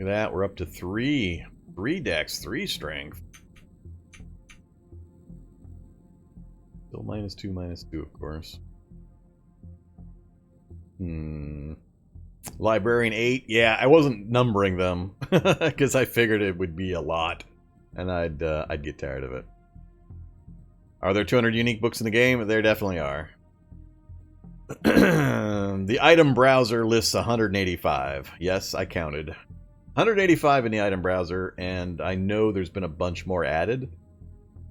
Look at that, we're up to 3. 3 dex, 3 strength. Still -2, -2, of course. Librarian 8. Yeah, I wasn't numbering them because I figured it would be a lot, and I'd get tired of it. Are there 200 unique books in the game? There definitely are. The item browser lists 185. Yes, I counted. 185 in the item browser, and I know there's been a bunch more added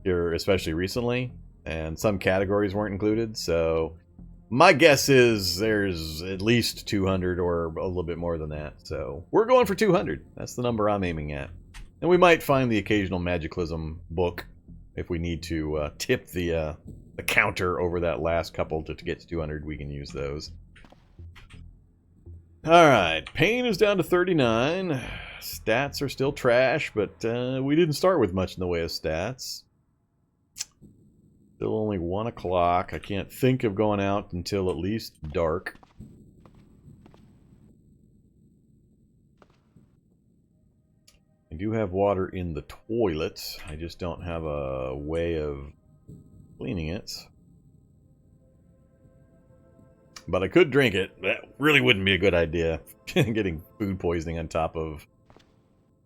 here, especially recently, and some categories weren't included, so my guess is there's at least 200 or a little bit more than that. So we're going for 200. That's the number I'm aiming at. And we might find the occasional Magiclysm book if we need to tip the counter over that last couple to get to 200. We can use those. Alright, pain is down to 39. Stats are still trash, but we didn't start with much in the way of stats. Still only 1 o'clock. I can't think of going out until at least dark. I do have water in the toilet. I just don't have a way of cleaning it. But I could drink it. That really wouldn't be a good idea. Getting food poisoning on top of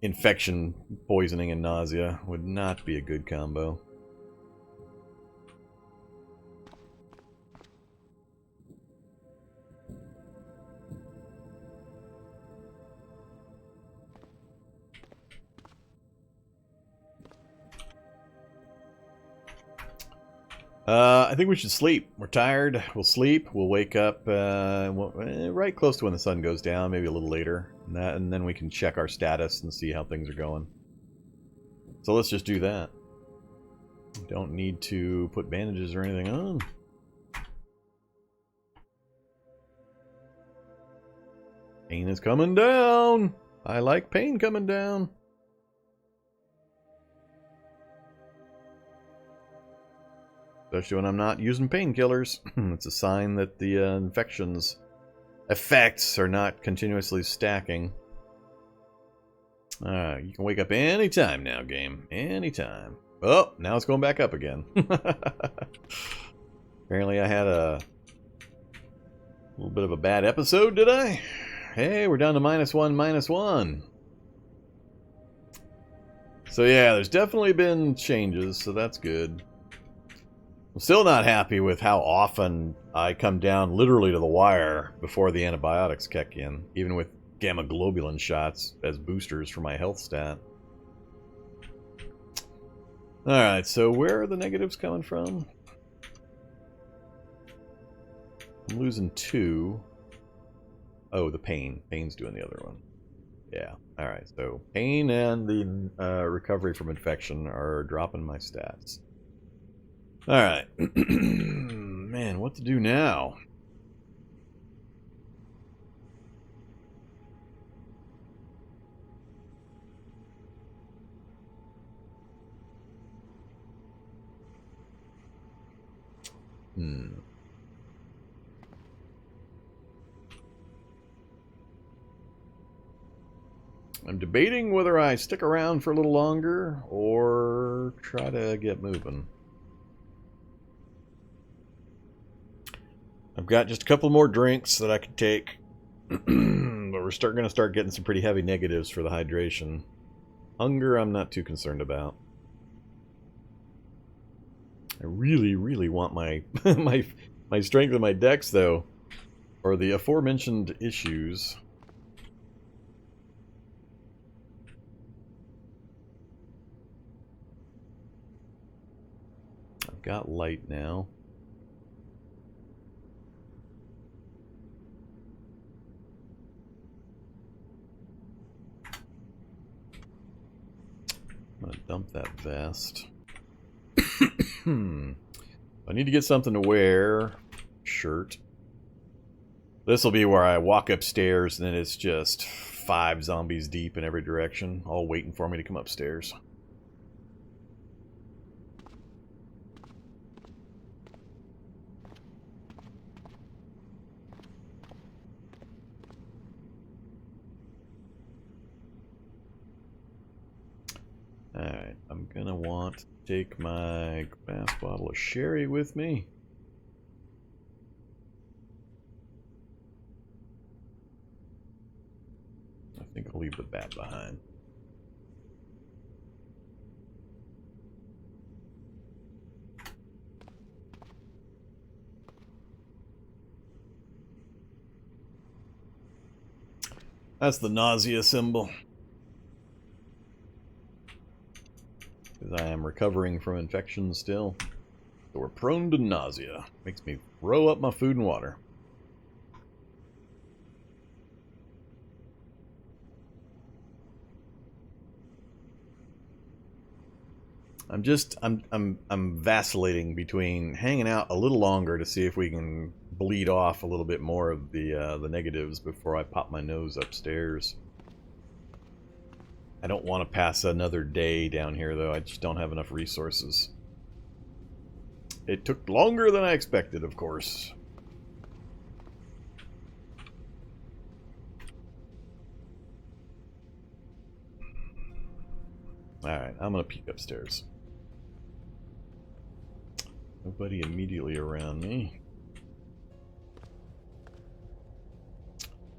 infection poisoning and nausea would not be a good combo. I think we should sleep. We're tired. We'll sleep. We'll wake up right close to when the sun goes down, maybe a little later. And then we can check our status and see how things are going. So let's just do that. Don't need to put bandages or anything on. Pain is coming down. I like pain coming down. Especially when I'm not using painkillers. It's a sign that the infection's effects are not continuously stacking. You can wake up anytime now, game. Anytime. Oh, now it's going back up again. Apparently I had a little bit of a bad episode, did I? Hey, we're down to -1, -1. So yeah, there's definitely been changes, so that's good. I'm still not happy with how often I come down literally to the wire before the antibiotics kick in, even with gamma globulin shots as boosters for my health stat. Alright, so where are the negatives coming from? I'm losing 2. Oh, the pain. Pain's doing the other one. Yeah, alright, so pain and the recovery from infection are dropping my stats. Alright. Man, what to do now? I'm debating whether I stick around for a little longer or try to get moving. I've got just a couple more drinks that I could take. But we're going to start getting some pretty heavy negatives for the hydration. Hunger, I'm not too concerned about. I really, really want my my strength and my dex, though, for the aforementioned issues. I've got light now. I'm gonna dump that vest. I need to get something to wear. Shirt. This will be where I walk upstairs and then it's just 5 zombies deep in every direction, all waiting for me to come upstairs. Alright, I'm gonna want to take my glass bottle of sherry with me. I think I'll leave the bat behind. That's the nausea symbol. Because I am recovering from infection still. So we're prone to nausea. Makes me throw up my food and water. I'm vacillating between hanging out a little longer to see if we can bleed off a little bit more of the negatives before I pop my nose upstairs. I don't want to pass another day down here, though. I just don't have enough resources. It took longer than I expected, of course. Alright, I'm going to peek upstairs. Nobody immediately around me.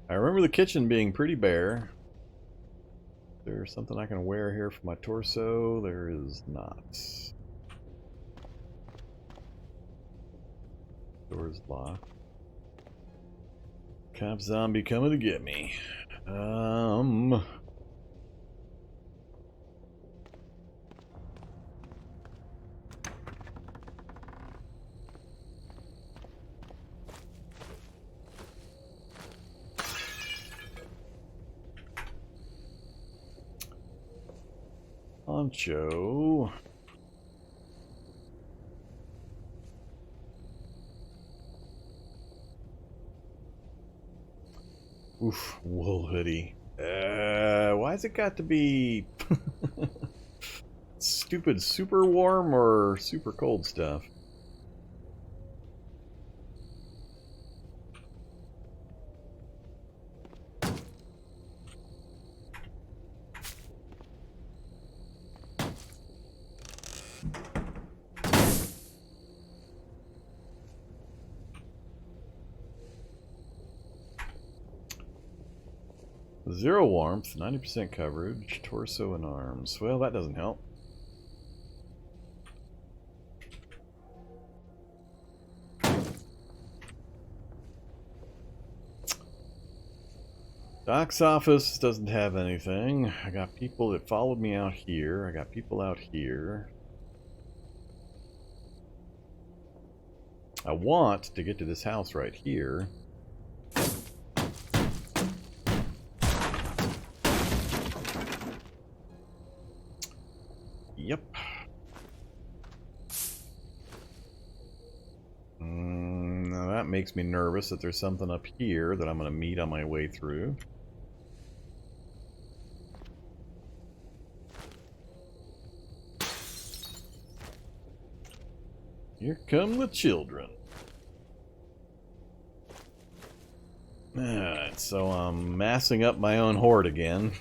I remember the kitchen being pretty bare. There's something I can wear here for my torso. There is not. Door's locked. Cop zombie coming to get me. Poncho. Oof, wool hoodie. Why's it got to be stupid super warm or super cold stuff? Zero warmth, 90% coverage, torso and arms. Well, that doesn't help. Doc's office doesn't have anything. I got people that followed me out here. I got people out here. I want to get to this house right here. Yep. Now that makes me nervous that there's something up here that I'm going to meet on my way through. Here come the children. Alright, so I'm massing up my own horde again.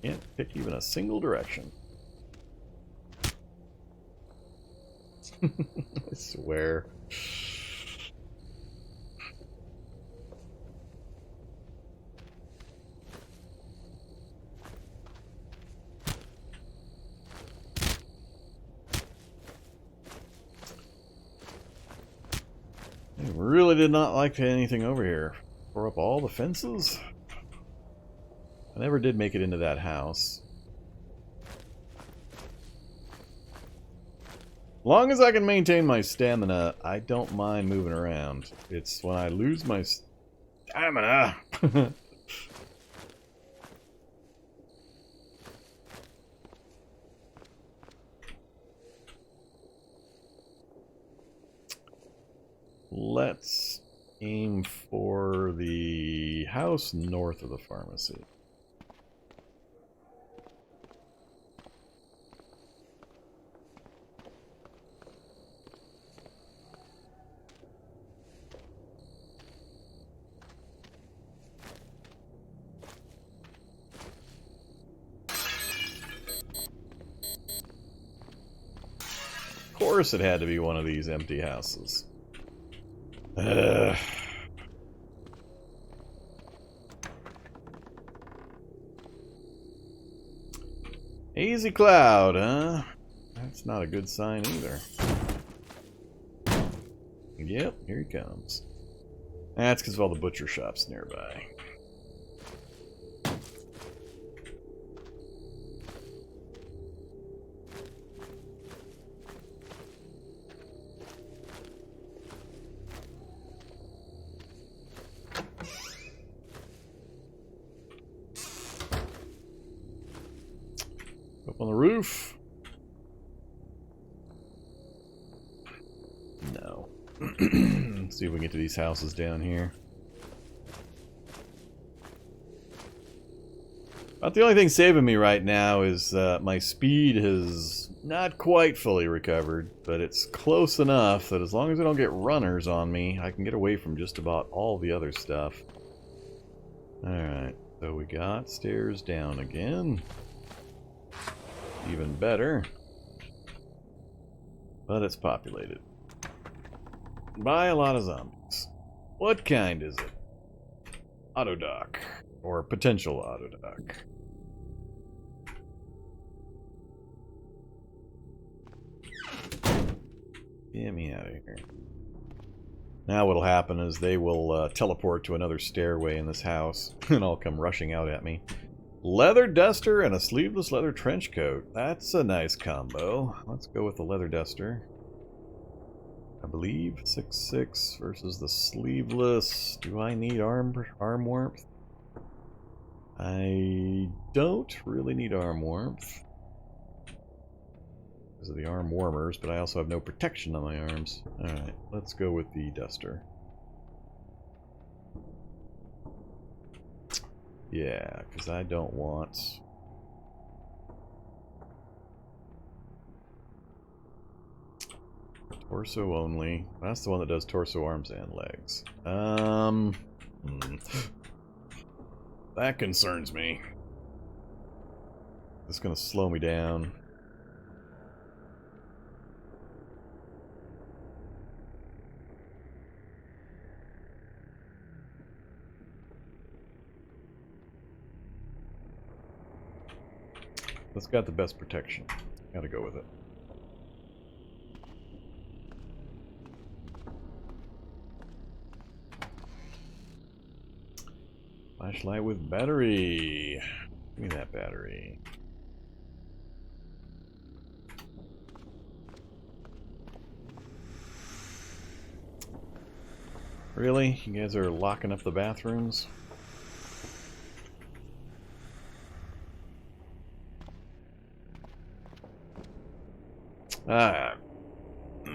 Can't pick even a single direction. I swear. I really did not like anything over here. Tore up all the fences. I never did make it into that house. Long as I can maintain my stamina, I don't mind moving around. It's when I lose my stamina. Let's aim for the house north of the pharmacy. course it had to be one of these empty houses. Ugh. Easy cloud, huh? That's not a good sign either. Yep, here he comes. That's because of all the butcher shops nearby. Up on the roof. No. Let's see if we can get to these houses down here. About the only thing saving me right now is my speed has not quite fully recovered, but it's close enough that as long as I don't get runners on me, I can get away from just about all the other stuff. Alright, so we got stairs down again. Even better. But it's populated by a lot of zombies. What kind is it? Auto dock. Or potential auto dock. Get me out of here. Now what'll happen is they will teleport to another stairway in this house and I'll come rushing out at me. Leather duster and a sleeveless leather trench coat. That's a nice combo. Let's go with the leather duster. I believe 6/6 versus the sleeveless. Do I need arm warmth? I don't really need arm warmth because of the arm warmers, but I also have no protection on my arms. Alright, let's go with the duster. Yeah, because I don't want... torso only. That's the one that does torso, arms, and legs. That concerns me. It's going to slow me down. That's got the best protection. Gotta go with it. Flashlight with battery. Give me that battery. Really? You guys are locking up the bathrooms?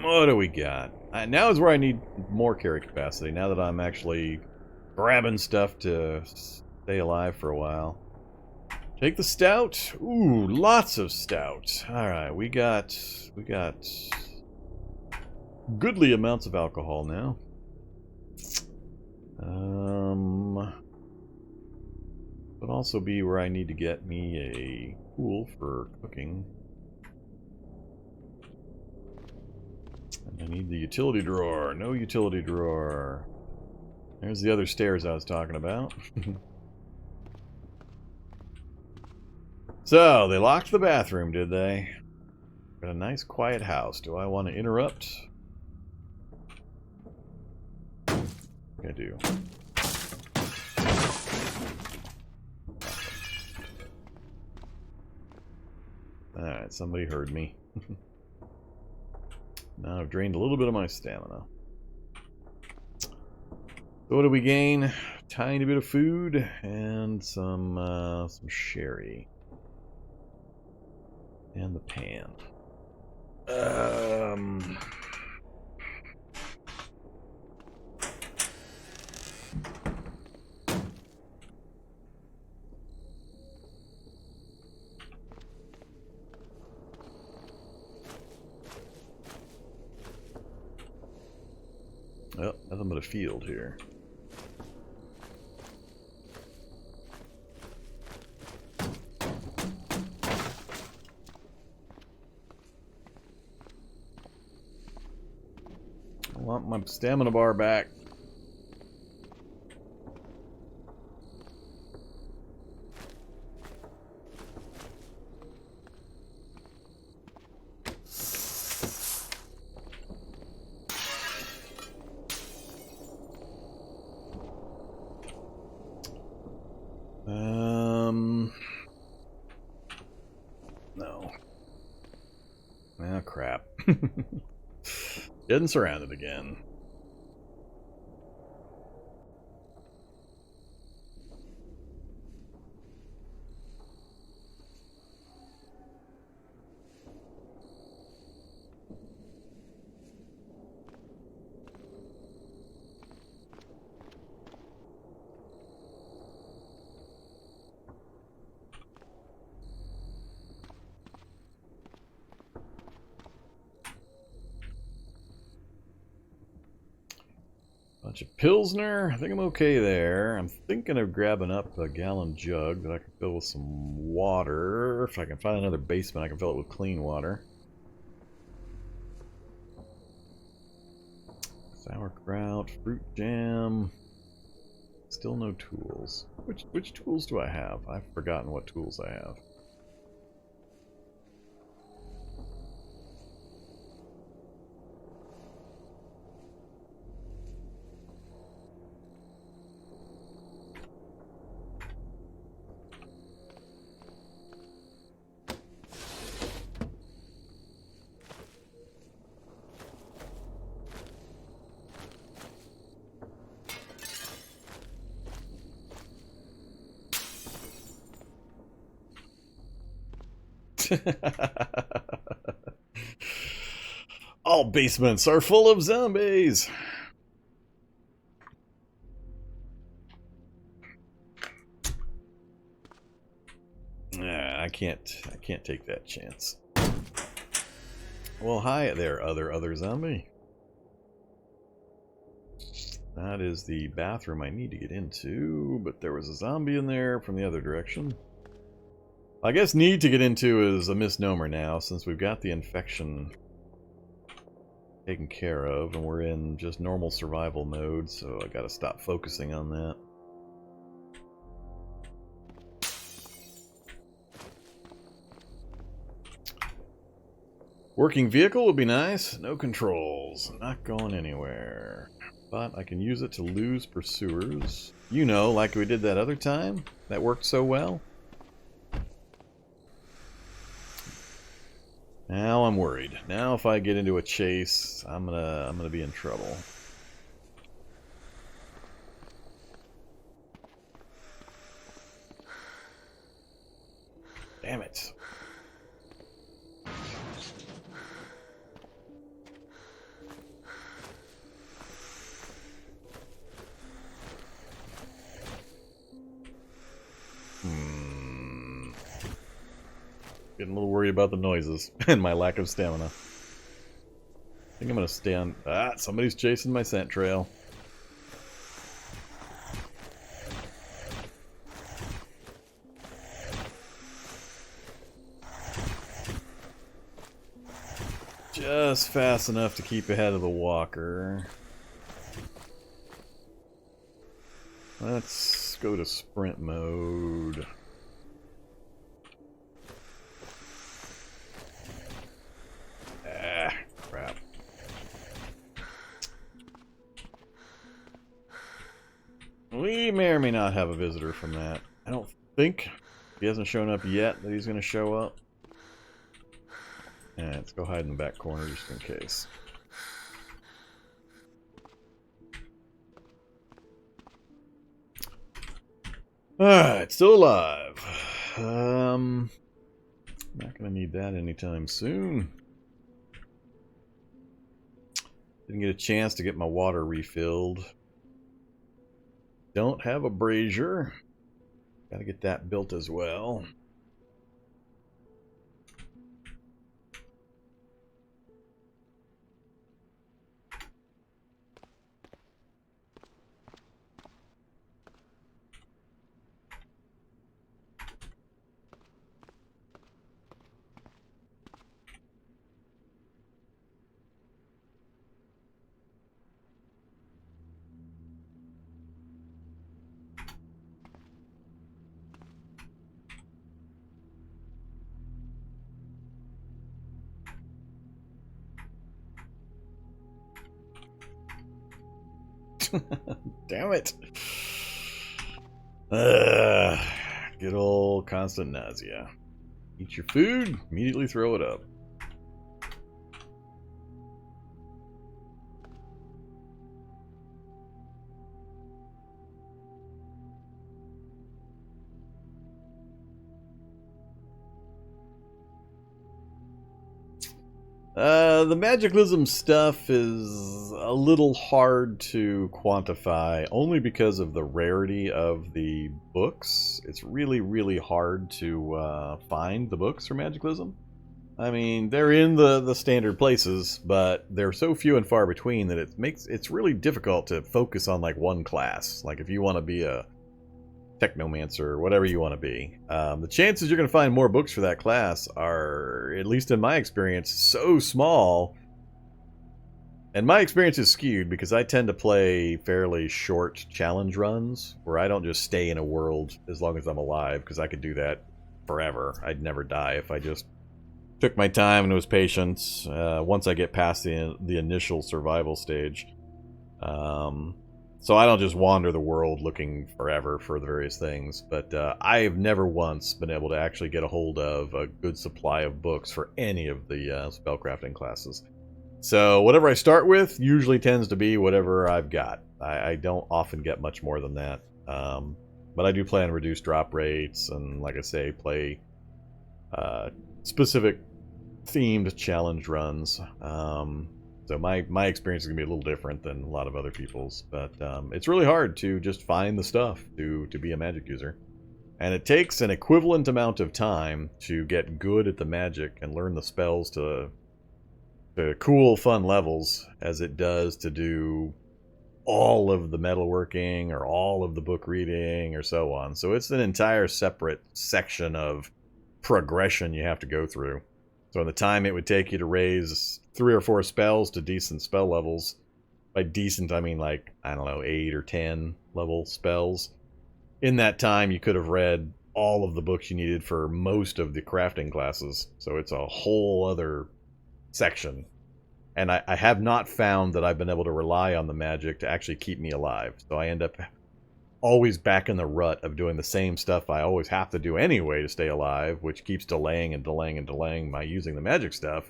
What do we got? Now is where I need more carry capacity, now that I'm actually grabbing stuff to stay alive for a while. Take the stout. Ooh, lots of stout. Alright, we got goodly amounts of alcohol now. Would also be where I need to get me a pool for cooking. And I need the utility drawer. No utility drawer. There's the other stairs I was talking about. So, they locked the bathroom, did they? Got a nice quiet house. Do I want to interrupt? I do. Alright, somebody heard me. Now I've drained a little bit of my stamina. So what do we gain? Tiny bit of food and some sherry. And the pan. Oh, nothing but a field here. want my stamina bar back. No. Ah, crap. Getting surrounded again. Bunch of Pilsner. I think I'm okay there. I'm thinking of grabbing up a gallon jug that I can fill with some water. If I can find another basement, I can fill it with clean water. Sauerkraut, fruit jam. Still no tools. Which tools do I have? I've forgotten what tools I have. All basements are full of zombies. Nah, I can't take that chance. Well, hi there, other zombie. That is the bathroom I need to get into, but there was a zombie in there from the other direction. I guess need to get into is a misnomer now, since we've got the infection taken care of, and we're in just normal survival mode, so I gotta stop focusing on that. Working vehicle would be nice. No controls. Not going anywhere. But I can use it to lose pursuers. You know, like we did that other time. That worked so well. Now I'm worried. Now if I get into a chase, I'm gonna be in trouble. Damn it. Getting a little worried about the noises and my lack of stamina. I think I'm gonna stand. Ah, somebody's chasing my scent trail. Just fast enough to keep ahead of the walker. Let's go to sprint mode. Ah, crap. We may or may not have a visitor from that. I don't think. He hasn't shown up yet that he's going to show up. And let's go hide in the back corner just in case. Alright, still alive. Not gonna need that anytime soon. Didn't get a chance to get my water refilled. Don't have a brazier. Gotta get that built as well. Damn it. Good old constant nausea. Eat your food, immediately throw it up. The Magiclysm stuff is a little hard to quantify, only because of the rarity of the books. It's really, really hard to find the books for Magiclysm. I mean, they're in the standard places, but they're so few and far between that it's really difficult to focus on like one class. Like if you want to be a technomancer or whatever you want to be, the chances you're going to find more books for that class are, at least in my experience, so small. And my experience is skewed because I tend to play fairly short challenge runs where I don't just stay in a world as long as I'm alive, because I could do that forever. I'd never die if I just took my time and was patient. Once I get past the initial survival stage, so I don't just wander the world looking forever for the various things. But I have never once been able to actually get a hold of a good supply of books for any of the spellcrafting classes. So whatever I start with usually tends to be whatever I've got. I don't often get much more than that. But I do play on reduced drop rates, and like I say, play specific themed challenge runs. So my experience is going to be a little different than a lot of other people's, but it's really hard to just find the stuff to be a magic user. And it takes an equivalent amount of time to get good at the magic and learn the spells to cool, fun levels as it does to do all of the metalworking or all of the book reading or so on. So it's an entire separate section of progression you have to go through. So in the time it would take you to raise 3 or 4 spells to decent spell levels, by decent I mean like, I don't know, 8 or 10 level spells, in that time you could have read all of the books you needed for most of the crafting classes. So it's a whole other section. And I have not found that I've been able to rely on the magic to actually keep me alive. So I end up always back in the rut of doing the same stuff I always have to do anyway to stay alive, which keeps delaying and delaying and delaying my using the magic stuff.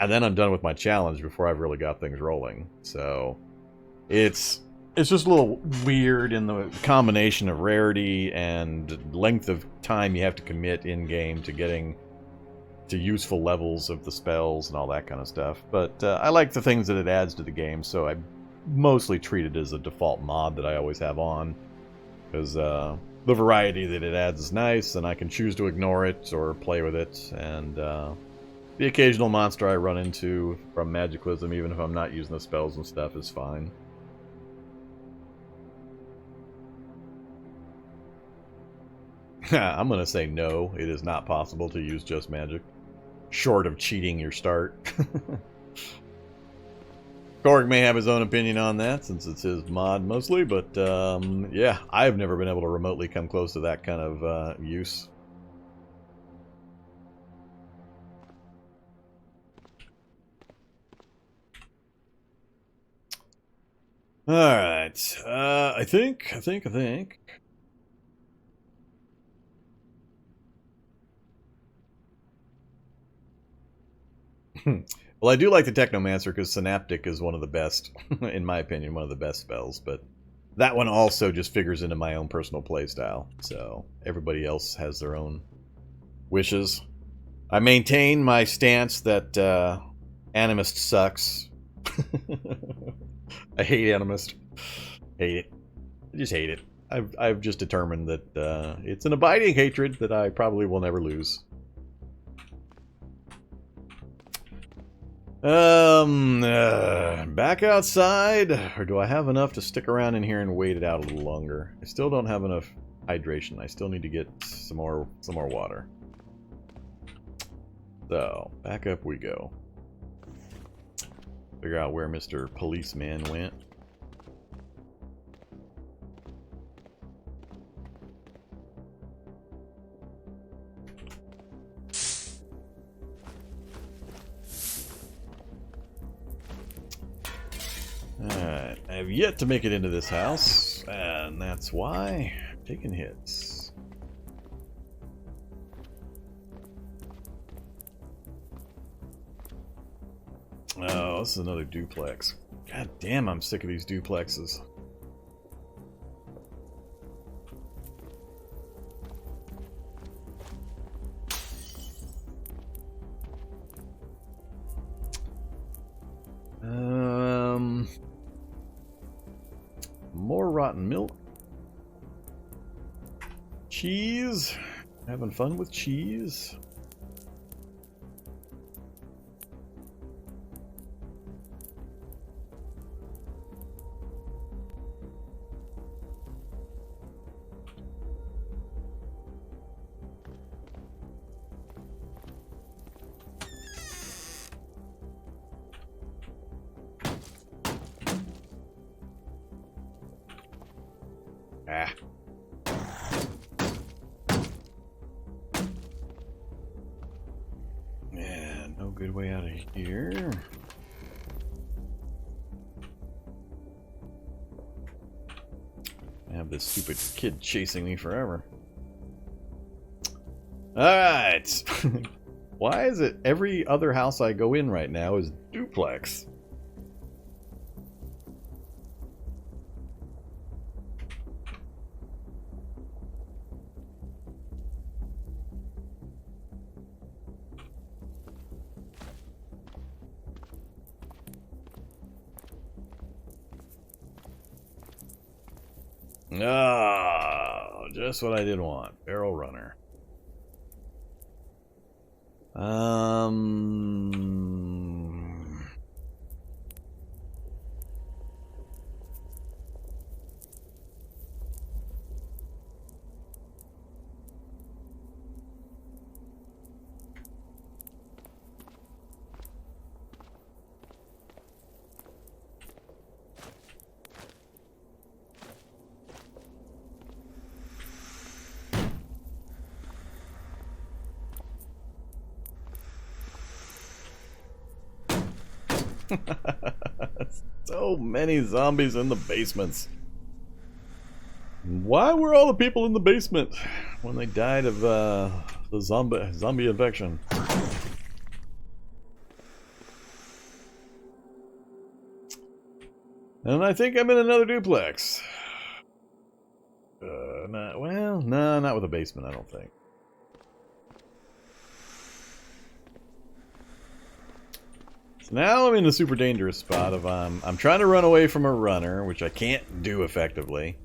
And then I'm done with my challenge before I've really got things rolling. So it's just a little weird in the combination of rarity and length of time you have to commit in-game to getting to useful levels of the spells and all that kind of stuff. But I like the things that it adds to the game, so I mostly treat it as a default mod that I always have on. Because the variety that it adds is nice, and I can choose to ignore it or play with it. And the occasional monster I run into from Magiclysm, even if I'm not using the spells and stuff, is fine. I'm going to say no, it is not possible to use just magic, short of cheating your start. Korg may have his own opinion on that, since it's his mod mostly, but yeah, I've never been able to remotely come close to that kind of use. Alright, I think. Well, I do like the Technomancer because Synaptic is one of the best, in my opinion, one of the best spells, but that one also just figures into my own personal playstyle, so everybody else has their own wishes. I maintain my stance that Animist sucks. I hate Animist. Hate it. I just hate it. I've just determined that it's an abiding hatred that I probably will never lose. Back outside, or do I have enough to stick around in here and wait it out a little longer? I still don't have enough hydration. I still need to get some more water. So, back up we go. Figure out where Mr. Policeman went. Alright, I have yet to make it into this house, and that's why I'm taking hits. Oh, this is another duplex. God damn, I'm sick of these duplexes. More rotten milk. Cheese. Having fun with cheese. Ah. Yeah, no good way out of here. I have this stupid kid chasing me forever. Alright. Why is it every other house I go in right now is duplex? Oh, just what I didn't want. Barrel runner. So many zombies in the basements. Why were all the people in the basement when they died of the zombie infection? And I think I'm in another duplex. Not with a basement, I don't think. So now I'm in a super dangerous spot of I'm trying to run away from a runner, which I can't do effectively.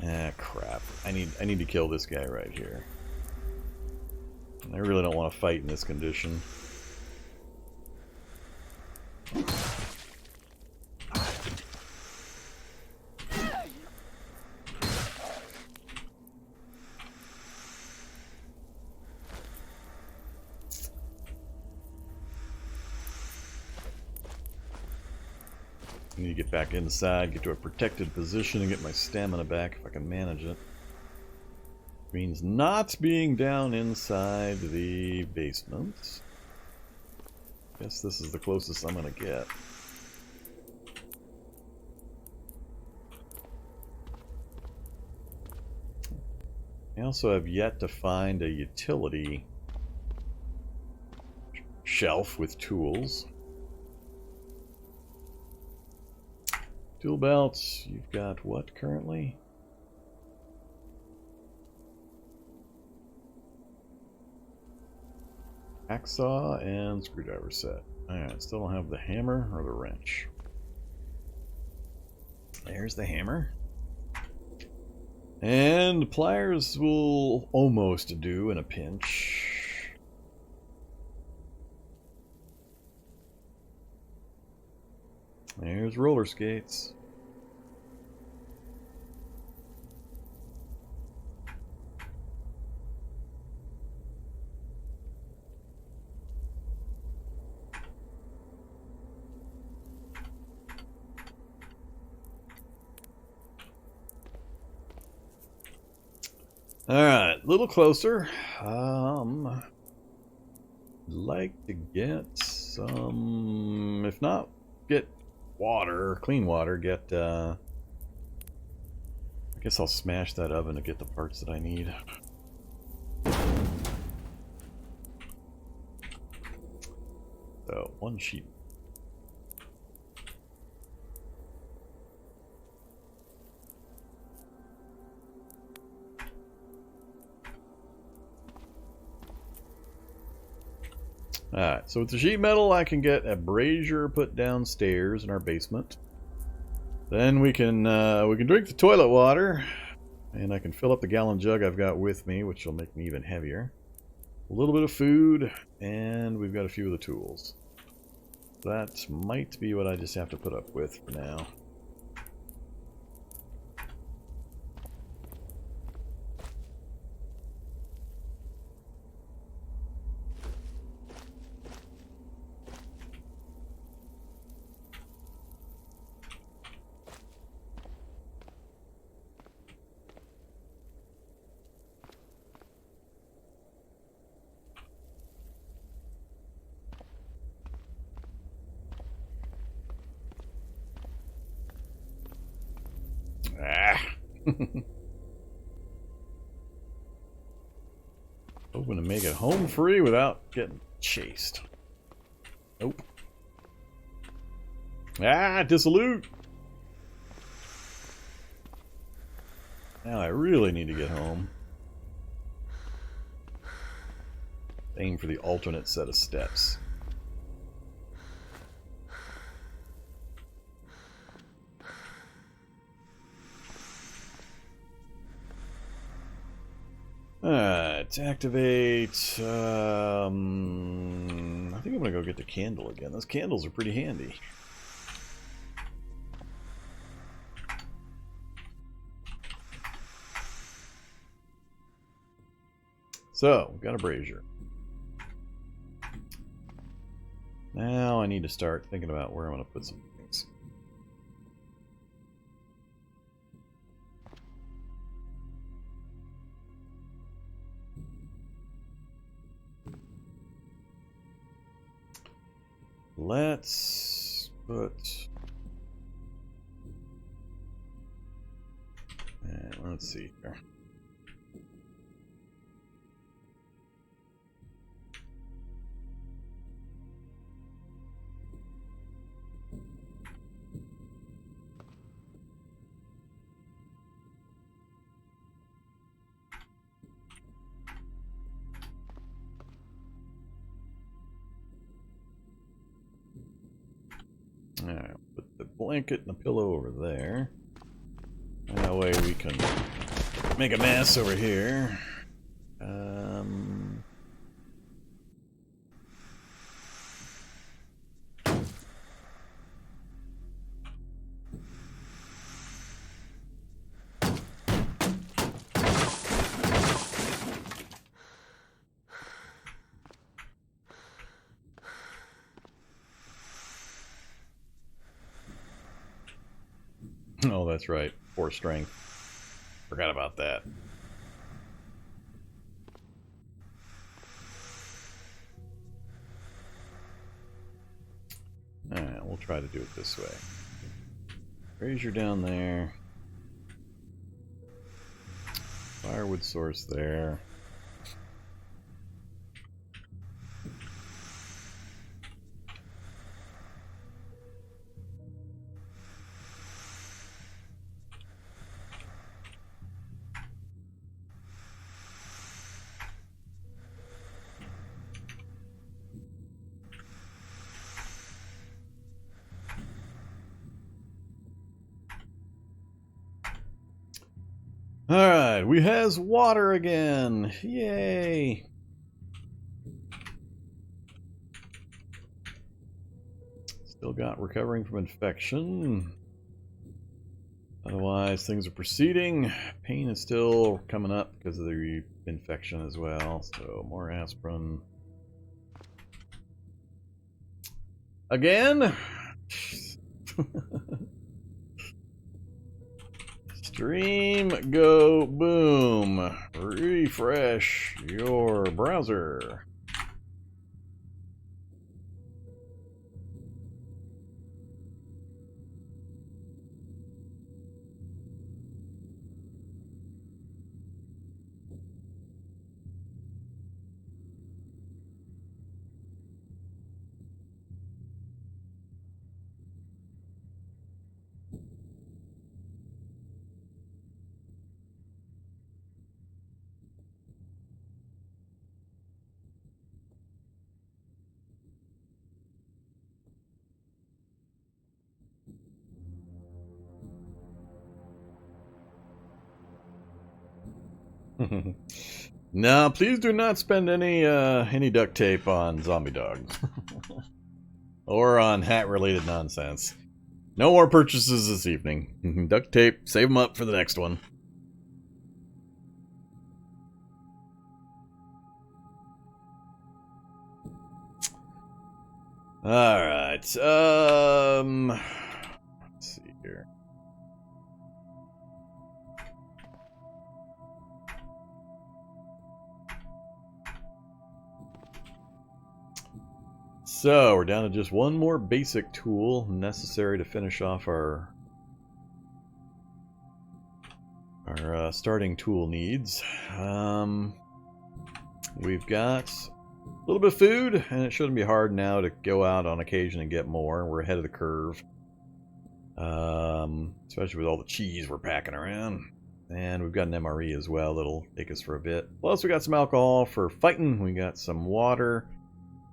Ah, crap. I need to kill this guy right here. I really don't want to fight in this condition. I need to get back inside, get to a protected position, and get my stamina back if I can manage it. Means not being down inside the basement. Guess this is the closest I'm gonna get. I also have yet to find a utility shelf with tools. Tool belts, you've got what currently? Hacksaw and screwdriver set. Alright, still don't have the hammer or the wrench. There's the hammer. And pliers will almost do in a pinch. There's roller skates. Alright, a little closer. I'd like to get some, if not, get water, clean water, get, I guess I'll smash that oven to get the parts that I need. So, 1 sheep. Alright, so with the sheet metal I can get a brazier put downstairs in our basement. Then we can drink the toilet water, and I can fill up the gallon jug I've got with me, which will make me even heavier. A little bit of food, and we've got a few of the tools. That might be what I just have to put up with for now. Hoping to make it home free without getting chased. Nope. Dissolute! Now I really need to get home. Aim for the alternate set of steps. Alright, activate. I think I'm gonna go get the candle again. Those candles are pretty handy. So, we've got a brazier. Now I need to start thinking about where I'm gonna put some things. Let's put... let's see here. Alright, put the blanket and the pillow over there. That way we can make a mess over here. Oh, that's right. 4 strength. Forgot about that. Alright, we'll try to do it this way. Brazier down there. Firewood source there. Alright, we has water again. Yay! Still got recovering from infection. Otherwise, things are proceeding. Pain is still coming up because of the infection as well. So, more aspirin. Again? Stream, go, boom. Refresh your browser. No, please do not spend any duct tape on zombie dogs. Or on hat-related nonsense. No more purchases this evening. Duct tape, save them up for the next one. Alright, let's see here. So, we're down to just one more basic tool necessary to finish off our starting tool needs. We've got a little bit of food, and it shouldn't be hard now to go out on occasion and get more. We're ahead of the curve. Especially with all the cheese we're packing around. And we've got an MRE as well that'll take us for a bit. Plus we got some alcohol for fighting. We got some water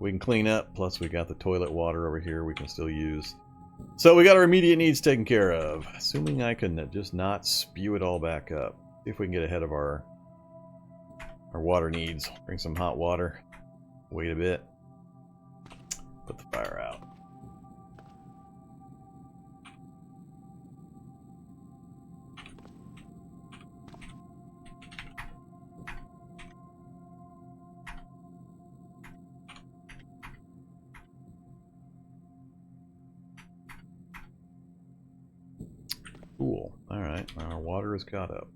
we can clean up. Plus we got the toilet water over here we can still use. So we got our immediate needs taken care of. Assuming I can just not spew it all back up. See if we can get ahead of our water needs. Bring some hot water. Wait a bit. Put the fire out. Cool. Alright, our water has got up.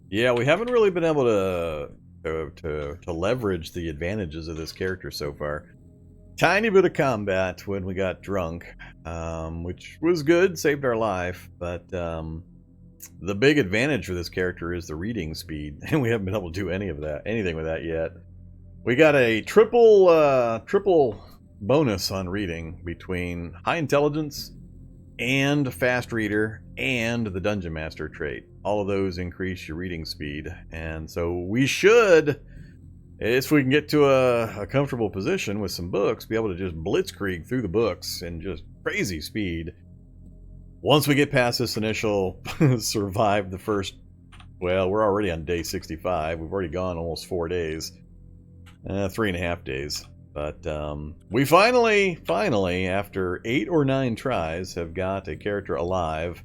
Yeah, we haven't really been able to leverage the advantages of this character so far. Tiny bit of combat when we got drunk, which was good, saved our life, but the big advantage for this character is the reading speed, and we haven't been able to do anything with that yet. We got a triple bonus on reading between high intelligence and fast reader and the dungeon master trait. All of those increase your reading speed, and so we should, if we can get to a comfortable position with some books, be able to just blitzkrieg through the books in just crazy speed. Once we get past this initial survive the first, well, we're already on day 65. We've already gone almost 4 days. 3.5 days. But we finally, after 8 or 9 tries, have got a character alive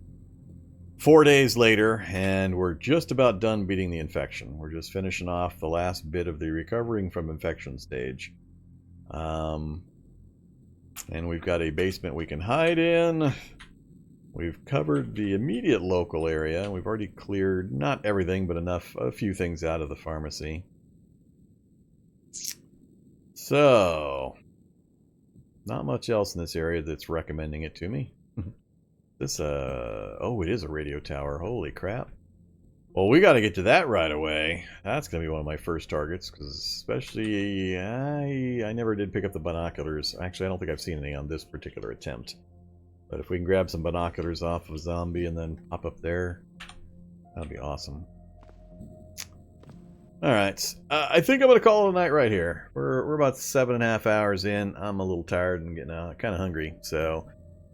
4 days later, and we're just about done beating the infection. We're just finishing off the last bit of the recovering from infection stage. And we've got a basement we can hide in. We've covered the immediate local area. We've already cleared, not everything, but a few things out of the pharmacy. So, not much else in this area that's recommending it to me. This, oh, it is a radio tower. Holy crap. Well, we got to get to that right away. That's going to be one of my first targets, because especially, I never did pick up the binoculars. Actually, I don't think I've seen any on this particular attempt. But if we can grab some binoculars off of a zombie and then pop up there, that'd be awesome. Alright, I think I'm going to call it a night right here. We're about 7.5 hours in. I'm a little tired and getting kind of hungry, so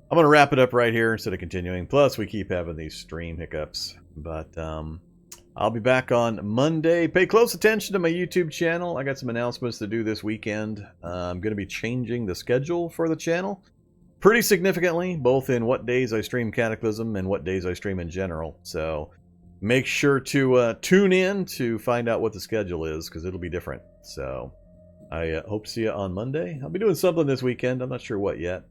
I'm going to wrap it up right here instead of continuing. Plus, we keep having these stream hiccups. But I'll be back on Monday. Pay close attention to my YouTube channel. I got some announcements to do this weekend. I'm going to be changing the schedule for the channel pretty significantly, both in what days I stream Cataclysm and what days I stream in general. So make sure to tune in to find out what the schedule is, because it'll be different. So I hope to see you on Monday. I'll be doing something this weekend. I'm not sure what yet.